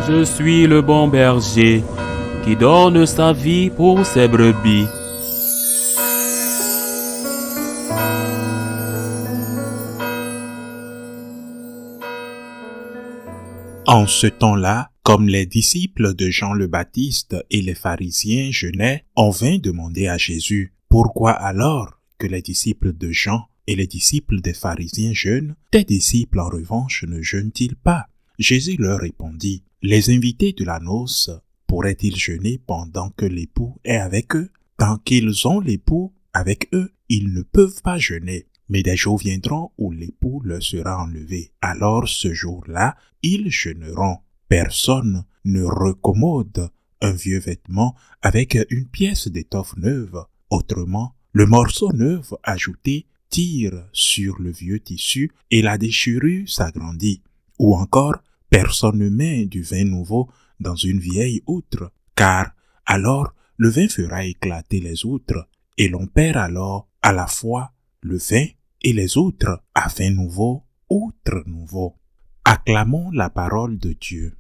Je suis le bon berger qui donne sa vie pour ses brebis. En ce temps-là, comme les disciples de Jean le Baptiste et les pharisiens jeûnaient, on vint demander à Jésus, pourquoi alors que les disciples de Jean et les disciples des pharisiens jeûnent, tes disciples en revanche ne jeûnent-ils pas? Jésus leur répondit, les invités de la noce pourraient-ils jeûner pendant que l'époux est avec eux? Tant qu'ils ont l'époux avec eux, ils ne peuvent pas jeûner. Mais des jours viendront où l'époux leur sera enlevé. Alors ce jour-là, ils jeûneront. Personne ne recommode un vieux vêtement avec une pièce d'étoffe neuve. Autrement, le morceau neuf ajouté tire sur le vieux tissu et la déchirure s'agrandit. Ou encore, personne ne met du vin nouveau dans une vieille outre, car alors le vin fera éclater les outres, et l'on perd alors à la fois le vin et les outres à vin nouveau, outre nouveau. Acclamons la parole de Dieu.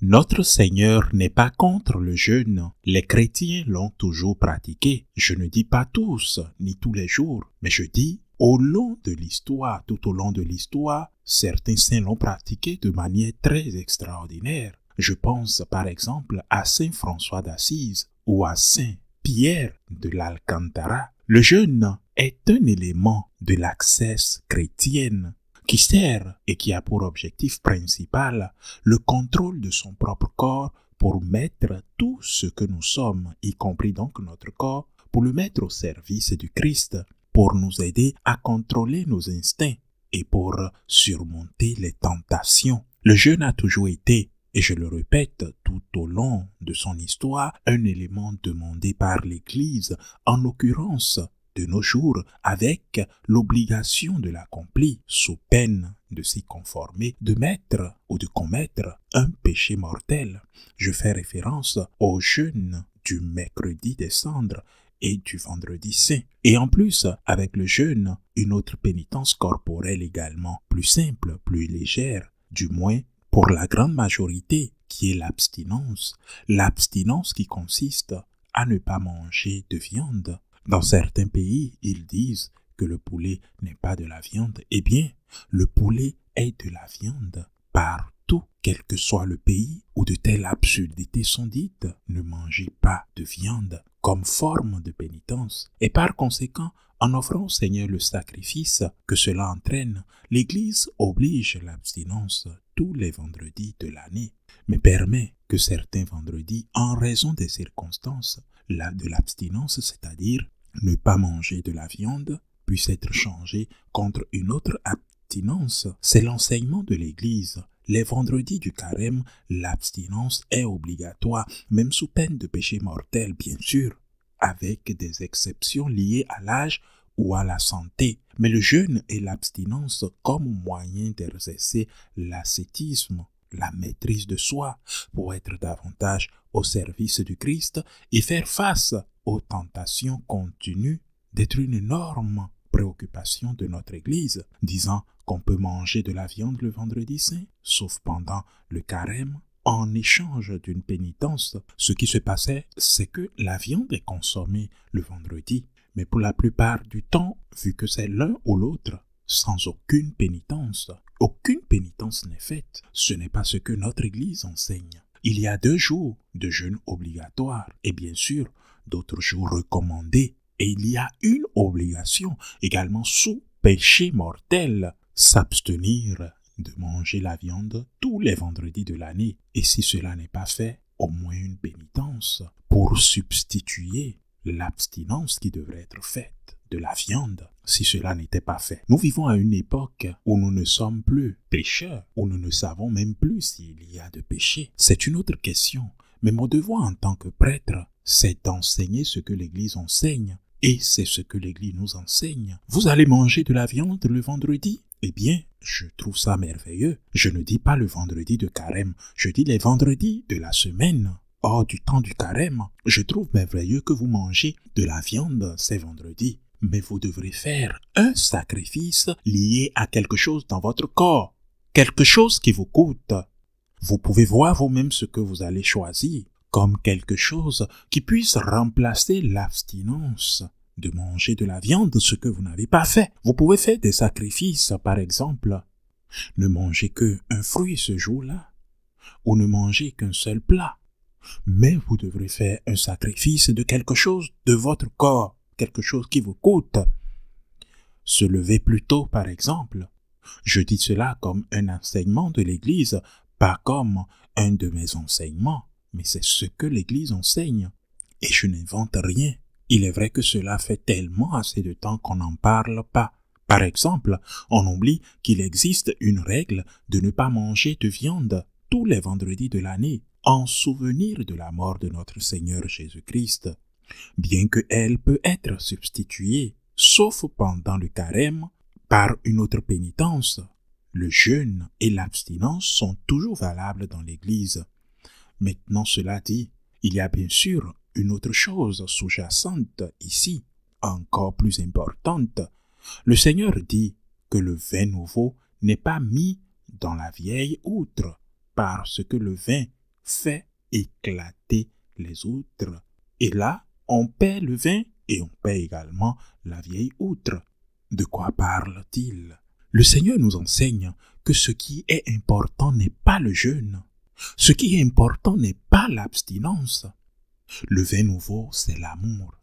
Notre Seigneur n'est pas contre le jeûne. Les chrétiens l'ont toujours pratiqué. Je ne dis pas tous, ni tous les jours, mais je dis au long de l'histoire, tout au long de l'histoire, certains saints l'ont pratiqué de manière très extraordinaire. Je pense par exemple à Saint François d'Assise ou à Saint Pierre de l'Alcantara. Le jeûne est un élément de l'accès chrétienne qui sert et qui a pour objectif principal le contrôle de son propre corps pour mettre tout ce que nous sommes, y compris donc notre corps, pour le mettre au service du Christ, pour nous aider à contrôler nos instincts et pour surmonter les tentations. Le jeûne a toujours été, et je le répète tout au long de son histoire, un élément demandé par l'Église, en l'occurrence de nos jours, avec l'obligation de l'accomplir, sous peine de s'y conformer, de mettre ou de commettre un péché mortel. Je fais référence au jeûne du mercredi des cendres et du vendredi saint. Et en plus, avec le jeûne, une autre pénitence corporelle également, plus simple, plus légère, du moins pour la grande majorité, qui est l'abstinence. L'abstinence qui consiste à ne pas manger de viande. Dans certains pays, ils disent que le poulet n'est pas de la viande. Eh bien, le poulet est de la viande partout, quel que soit le pays où de telles absurdités sont dites. Ne mangez pas de viande comme forme de pénitence. Et par conséquent, en offrant au Seigneur le sacrifice que cela entraîne, l'Église oblige l'abstinence tous les vendredis de l'année, mais permet que certains vendredis, en raison des circonstances de l'abstinence, c'est-à-dire ne pas manger de la viande, puisse être changé contre une autre abstinence. C'est l'enseignement de l'Église. Les vendredis du carême, l'abstinence est obligatoire, même sous peine de péché mortel, bien sûr, avec des exceptions liées à l'âge ou à la santé. Mais le jeûne et l'abstinence comme moyen d'exercer l'ascétisme, la maîtrise de soi, pour être davantage au service du Christ et faire face aux tentations continues d'être une énorme préoccupation de notre Église, disant qu'on peut manger de la viande le vendredi saint, sauf pendant le carême, en échange d'une pénitence. Ce qui se passait, c'est que la viande est consommée le vendredi, mais pour la plupart du temps, vu que c'est l'un ou l'autre, sans aucune pénitence. Aucune pénitence n'est faite. Ce n'est pas ce que notre Église enseigne. Il y a 2 jours de jeûne obligatoire et bien sûr d'autres jours recommandés. Et il y a une obligation également sous péché mortel, s'abstenir de manger la viande tous les vendredis de l'année. Et si cela n'est pas fait, au moins une pénitence pour substituer l'abstinence qui devrait être faite de la viande, si cela n'était pas fait. Nous vivons à une époque où nous ne sommes plus pécheurs, où nous ne savons même plus s'il y a de péché. C'est une autre question, mais mon devoir en tant que prêtre, c'est d'enseigner ce que l'Église enseigne, et c'est ce que l'Église nous enseigne. Vous allez manger de la viande le vendredi? Eh bien, je trouve ça merveilleux. Je ne dis pas le vendredi de carême, je dis les vendredis de la semaine. Hors du temps du carême, je trouve merveilleux que vous mangez de la viande ces vendredis. Mais vous devrez faire un sacrifice lié à quelque chose dans votre corps, quelque chose qui vous coûte. Vous pouvez voir vous-même ce que vous allez choisir comme quelque chose qui puisse remplacer l'abstinence de manger de la viande, ce que vous n'avez pas fait. Vous pouvez faire des sacrifices, par exemple, ne manger qu'un fruit ce jour-là, ou ne manger qu'un seul plat. Mais vous devrez faire un sacrifice de quelque chose de votre corps, quelque chose qui vous coûte. Se lever plus tôt, par exemple. Je dis cela comme un enseignement de l'Église, pas comme un de mes enseignements, mais c'est ce que l'Église enseigne. Et je n'invente rien. Il est vrai que cela fait tellement assez de temps qu'on n'en parle pas. Par exemple, on oublie qu'il existe une règle de ne pas manger de viande tous les vendredis de l'année, en souvenir de la mort de notre Seigneur Jésus-Christ, bien qu'elle peut être substituée, sauf pendant le carême, par une autre pénitence. Le jeûne et l'abstinence sont toujours valables dans l'Église. Maintenant, cela dit, il y a bien sûr une autre chose sous-jacente ici, encore plus importante. Le Seigneur dit que le vin nouveau n'est pas mis dans la vieille outre, parce que le vin fait éclater les outres. Et là, on paie le vin et on paie également la vieille outre. De quoi parle-t-il? Le Seigneur nous enseigne que ce qui est important n'est pas le jeûne. Ce qui est important n'est pas l'abstinence. Le vin nouveau, c'est l'amour.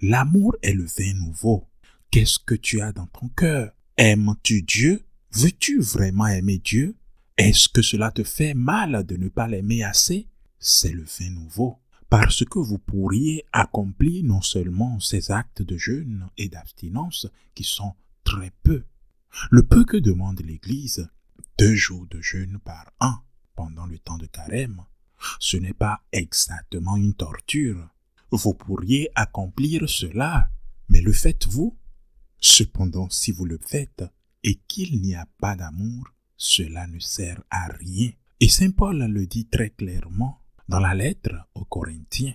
L'amour est le vin nouveau. Qu'est-ce que tu as dans ton cœur? Aimes-tu Dieu? Veux-tu vraiment aimer Dieu? Est-ce que cela te fait mal de ne pas l'aimer assez? C'est le vin nouveau. Parce que vous pourriez accomplir non seulement ces actes de jeûne et d'abstinence qui sont très peu. Le peu que demande l'Église, 2 jours de jeûne par an pendant le temps de carême, ce n'est pas exactement une torture. Vous pourriez accomplir cela, mais le faites-vous? Cependant, si vous le faites et qu'il n'y a pas d'amour, cela ne sert à rien. Et Saint Paul le dit très clairement dans la lettre aux Corinthiens.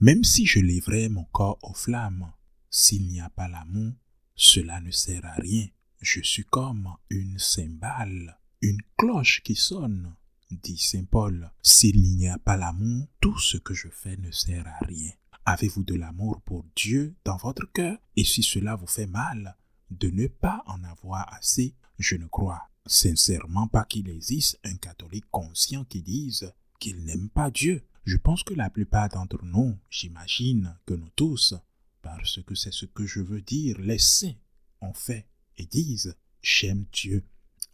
Même si je livrais mon corps aux flammes, s'il n'y a pas l'amour, cela ne sert à rien. Je suis comme une cymbale, une cloche qui sonne, dit Saint Paul. S'il n'y a pas l'amour, tout ce que je fais ne sert à rien. Avez-vous de l'amour pour Dieu dans votre cœur? Et si cela vous fait mal de ne pas en avoir assez, je ne crois sincèrement pas qu'il existe un catholique conscient qui dise qu'il n'aime pas Dieu. Je pense que la plupart d'entre nous, j'imagine que nous tous, parce que c'est ce que je veux dire, les saints ont fait et disent « j'aime Dieu ».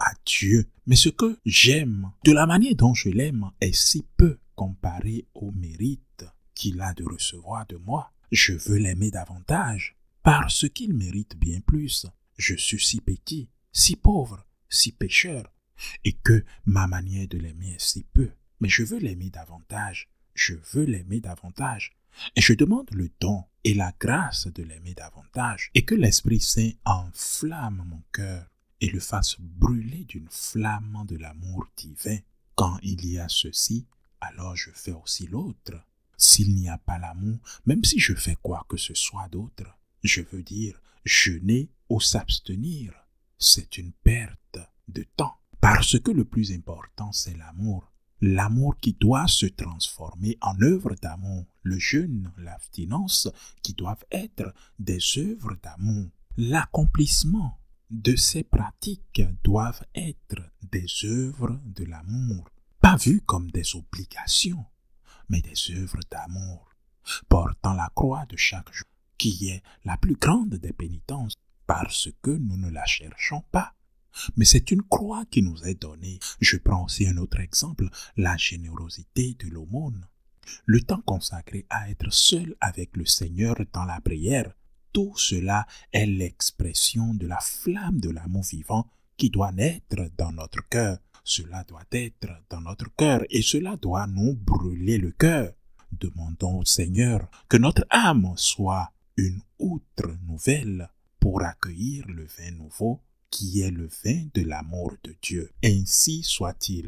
À Dieu. Mais ce que j'aime, de la manière dont je l'aime, est si peu comparé au mérite qu'il a de recevoir de moi. Je veux l'aimer davantage, parce qu'il mérite bien plus. Je suis si petit, si pauvre, si pécheur, et que ma manière de l'aimer est si peu. Mais je veux l'aimer davantage, je veux l'aimer davantage. Et je demande le don et la grâce de l'aimer davantage, et que l'Esprit Saint enflamme mon cœur et le fasse brûler d'une flamme de l'amour divin. Quand il y a ceci, alors je fais aussi l'autre. S'il n'y a pas l'amour, même si je fais quoi que ce soit d'autre, je veux dire jeûner ou s'abstenir, c'est une perte de temps. Parce que le plus important, c'est l'amour. L'amour qui doit se transformer en œuvre d'amour. Le jeûne, l'abstinence, qui doivent être des œuvres d'amour. L'accomplissement de ces pratiques doivent être des œuvres de l'amour, pas vues comme des obligations, mais des œuvres d'amour, portant la croix de chaque jour, qui est la plus grande des pénitences, parce que nous ne la cherchons pas. Mais c'est une croix qui nous est donnée. Je prends aussi un autre exemple, la générosité de l'aumône. Le temps consacré à être seul avec le Seigneur dans la prière, tout cela est l'expression de la flamme de l'amour vivant qui doit naître dans notre cœur. Cela doit être dans notre cœur et cela doit nous brûler le cœur. Demandons au Seigneur que notre âme soit une outre nouvelle pour accueillir le vin nouveau qui est le vin de l'amour de Dieu. Ainsi soit-il.